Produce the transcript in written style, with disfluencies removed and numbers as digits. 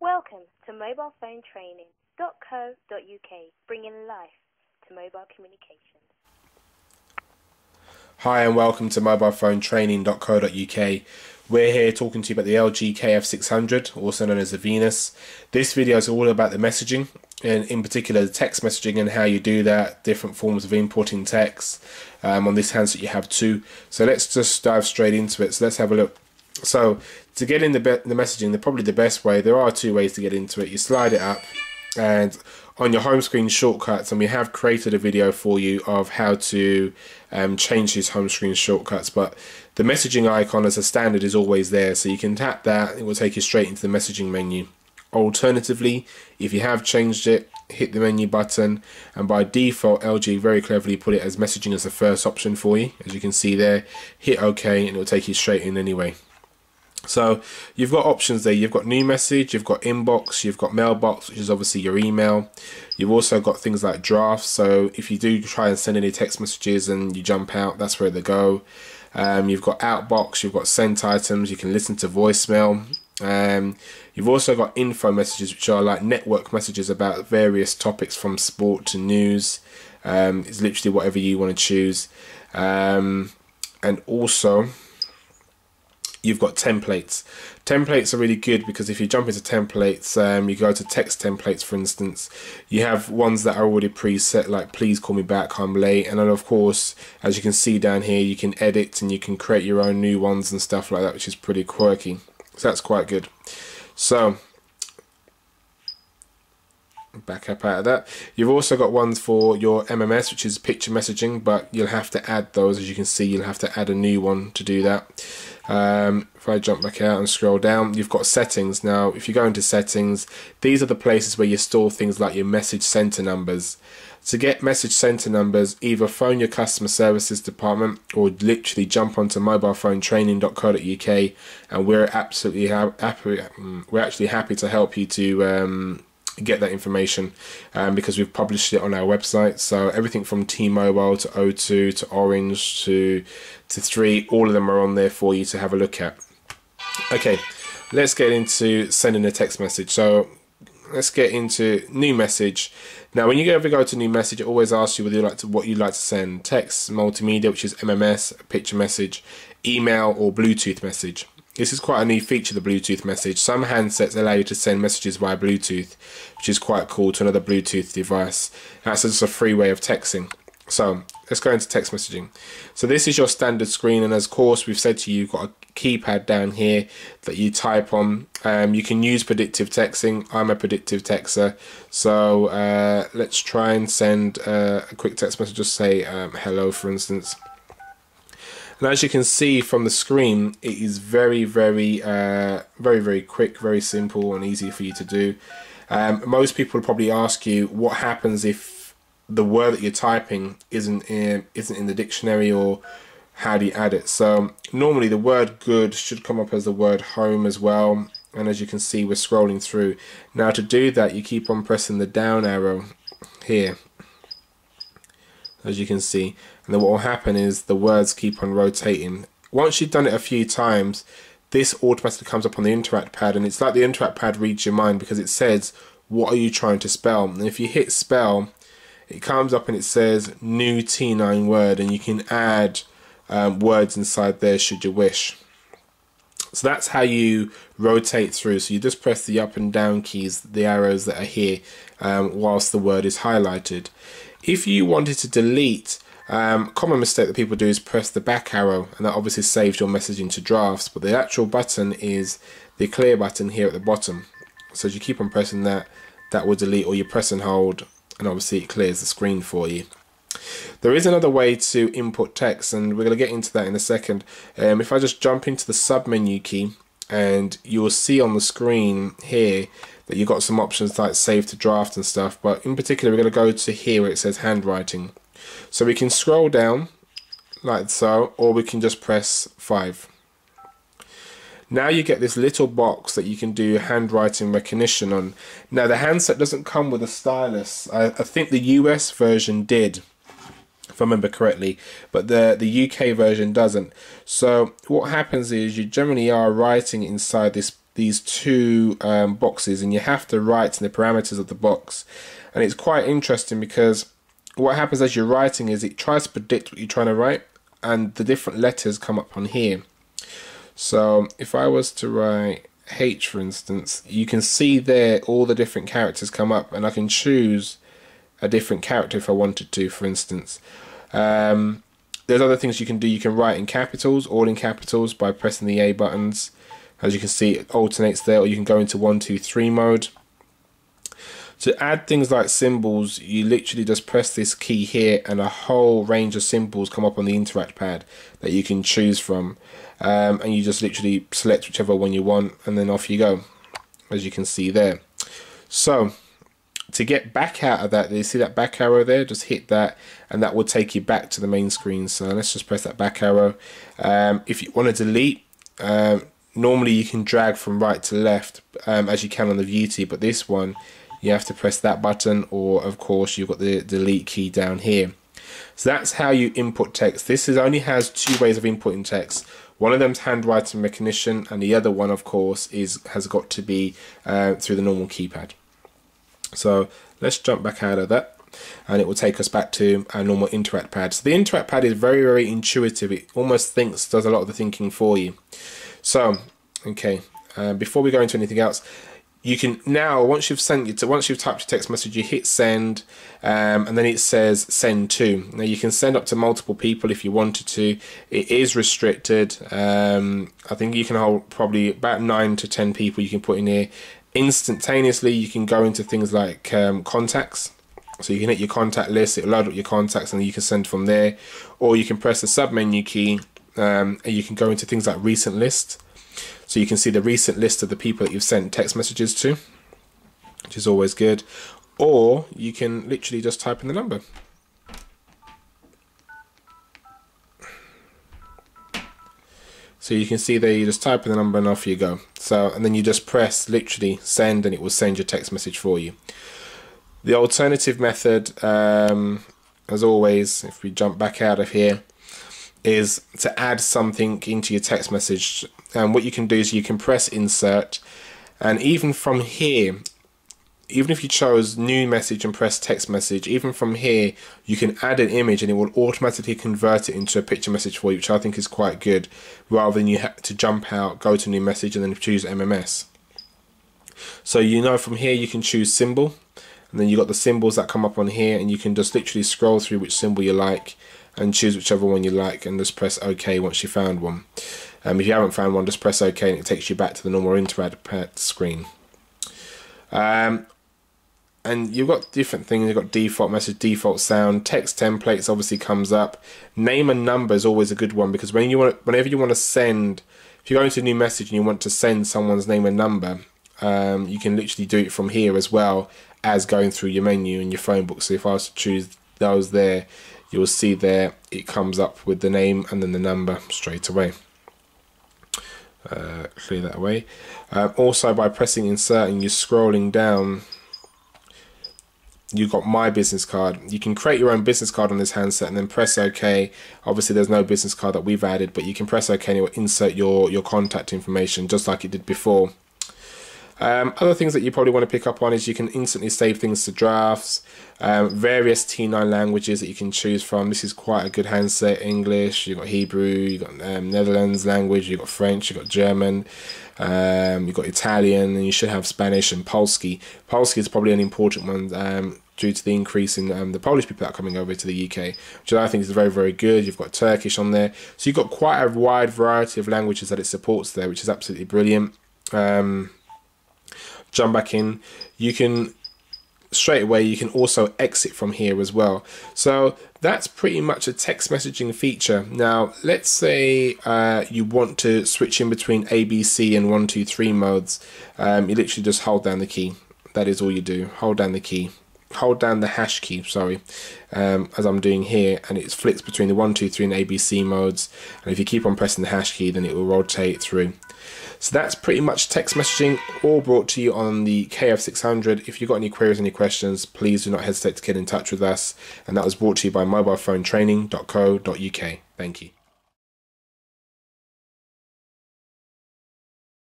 Welcome to mobilephonetraining.co.uk, bringing life to mobile communications. Hi and welcome to mobilephonetraining.co.uk. We're here talking to you about the LG KF600, also known as the Venus. This video is all about the messaging, and in particular the text messaging and how you do that, different forms of importing text. On this handset you have two. So let's just dive straight into it. So let's have a look. So to get in the messaging, probably the best way, there are two ways to get into it. You slide it up, and on your home screen shortcuts, and we have created a video for you of how to change these home screen shortcuts, but the messaging icon as a standard is always there, so you can tap that, it will take you straight into the messaging menu. Alternatively, if you have changed it, hit the menu button, and by default LG very cleverly put it as messaging as the first option for you, as you can see there. Hit OK and it will take you straight in anyway. So you've got options there. You've got new message, you've got inbox, you've got mailbox, which is obviously your email. You've also got things like drafts, so if you do try and send any text messages and you jump out, that's where they go. You've got outbox, you've got sent items, you can listen to voicemail. You've also got info messages, which are like network messages about various topics from sport to news. It's literally whatever you want to choose. And also you've got templates. Templates are really good because if you jump into templates, you go to text templates, for instance, you have ones that are already preset, like please call me back, I'm late. And then of course, as you can see down here, you can edit and you can create your own new ones and stuff like that, which is pretty quirky. So that's quite good. So back up out of that. You've also got ones for your MMS, which is picture messaging, but you'll have to add those. As you can see, you'll have to add a new one to do that. If I jump back out and scroll down, you've got settings. Now if you go into settings, these are the places where you store things like your message center numbers. To get message center numbers, either phone your customer services department or literally jump onto mobilephonetraining.co.uk, and we're absolutely happy to help you to get that information, because we've published it on our website. So everything from T-Mobile to O2 to Orange to 3, all of them are on there for you to have a look at. Okay, let's get into sending a text message. So let's get into new message. Now when you ever go to new message, it always asks you what you'd like to send: text, multimedia, which is MMS, picture message, email, or Bluetooth message. This is quite a new feature, the Bluetooth message. Some handsets allow you to send messages via Bluetooth, which is quite cool, to another Bluetooth device. That's just a free way of texting. So let's go into text messaging. So this is your standard screen, and of course we've said to you, you've got a keypad down here that you type on. You can use predictive texting. I'm a predictive texter, so let's try and send a quick text message. Just say hello, for instance. And as you can see from the screen, it is very quick, very simple and easy for you to do. Most people will probably ask you what happens if the word that you're typing isn't in the dictionary, or how do you add it. So normally the word good should come up as the word home as well, and as you can see, we're scrolling through. Now to do that, you keep on pressing the down arrow here, as you can see, and then what will happen is the words keep on rotating. Once you've done it a few times, this automatically comes up on the interact pad, and it's like the interact pad reads your mind, because it says what are you trying to spell, and if you hit spell, it comes up and it says new T9 word, and you can add words inside there should you wish. So that's how you rotate through. So you just press the up and down keys, the arrows that are here, whilst the word is highlighted. If you wanted to delete, common mistake that people do is press the back arrow, and that obviously saves your message into drafts, but the actual button is the clear button here at the bottom. So as you keep on pressing that, that will delete, or you press and hold, and obviously it clears the screen for you. There is another way to input text, and we're going to get into that in a second. If I just jump into the sub menu key, and you'll see on the screen here that you've got some options like save to draft and stuff, but in particular we're going to go to here where it says handwriting. So we can scroll down like so, or we can just press 5. Now you get this little box that you can do handwriting recognition on. Now the handset doesn't come with a stylus. I think the US version did, if I remember correctly, but the UK version doesn't. So what happens is you generally are writing inside this these two boxes, and you have to write in the parameters of the box. And it's quite interesting because what happens as you're writing is it tries to predict what you're trying to write, and the different letters come up on here. So if I was to write H, for instance, you can see there all the different characters come up, and I can choose a different character if I wanted to, for instance. There's other things you can do. You can write in capitals, all in capitals, by pressing the A buttons. As you can see, it alternates there, or you can go into 1, 2, 3 mode. To add things like symbols, you literally just press this key here, and a whole range of symbols come up on the interact pad that you can choose from. And you just literally select whichever one you want, and then off you go, as you can see there. So to get back out of that, you see that back arrow there? Just hit that, and that will take you back to the main screen. So let's just press that back arrow. If you want to delete, normally you can drag from right to left, as you can on the view key, but this one you have to press that button, or of course you've got the delete key down here. So that's how you input text. This only has two ways of inputting text. One of them's handwriting recognition, and the other one, of course, has got to be through the normal keypad. So let's jump back out of that, and it will take us back to our normal interact pad. So the interact pad is very, very intuitive. It almost does a lot of the thinking for you. So, okay, before we go into anything else, you can now, once you've typed your text message, you hit send, and then it says send to. Now you can send up to multiple people if you wanted to. It is restricted. I think you can hold probably about 9 to 10 people you can put in here. Instantaneously, you can go into things like contacts. So you can hit your contact list, it'll load up your contacts, and you can send from there. Or you can press the sub menu key, and you can go into things like recent list. So you can see the recent list of the people that you've sent text messages to, which is always good. Or you can literally just type in the number. So you can see there, you just type in the number and off you go. So, and then you just press literally send, and it will send your text message for you. The alternative method, as always, if we jump back out of here, is to add something into your text message. And what you can do is you can press insert, and even from here, even if you chose new message and press text message, even from here you can add an image, and it will automatically convert it into a picture message for you, which I think is quite good, rather than you have to jump out, go to new message, and then choose MMS. So you know, from here you can choose symbol, and then you've got the symbols that come up on here, and you can just literally scroll through which symbol you like and choose whichever one you like, and just press OK once you found one. If you haven't found one, just press OK, and it takes you back to the normal interact pad screen. And you've got different things. You've got default message, default sound, text templates obviously comes up. Name and number is always a good one, because whenever you want to send, if you go into a new message and you want to send someone's name and number, you can literally do it from here as well as going through your menu in your phone book. So if I was to choose those there, you'll see there it comes up with the name and then the number straight away. Clear that away. Also, by pressing insert and you're scrolling down, you've got my business card. You can create your own business card on this handset and then press OK. Obviously there's no business card that we've added, but you can press OK and it will insert your contact information just like it did before. Other things that you probably want to pick up on is you can instantly save things to drafts, various T9 languages that you can choose from. This is quite a good handset. English, you've got Hebrew, you've got Netherlands language, you've got French, you've got German, you've got Italian, and you should have Spanish and Polski. Polski is probably an important one due to the increase in the Polish people that are coming over to the UK, which I think is very, very good. You've got Turkish on there. So you've got quite a wide variety of languages that it supports there, which is absolutely brilliant. Jump back in. You can straight away, you can also exit from here as well. So that's pretty much a text messaging feature. Now let's say you want to switch in between ABC and 1, 2, 3 modes. You literally just hold down the key. That is all you do. Hold down the key. Hold down the hash key, sorry, as I'm doing here, and it flicks between the 1, 2, 3 and ABC modes. And if you keep on pressing the hash key, then it will rotate through. So that's pretty much text messaging, all brought to you on the KF600. If you've got any queries, any questions, please do not hesitate to get in touch with us. And that was brought to you by mobilephonetraining.co.uk. Thank you.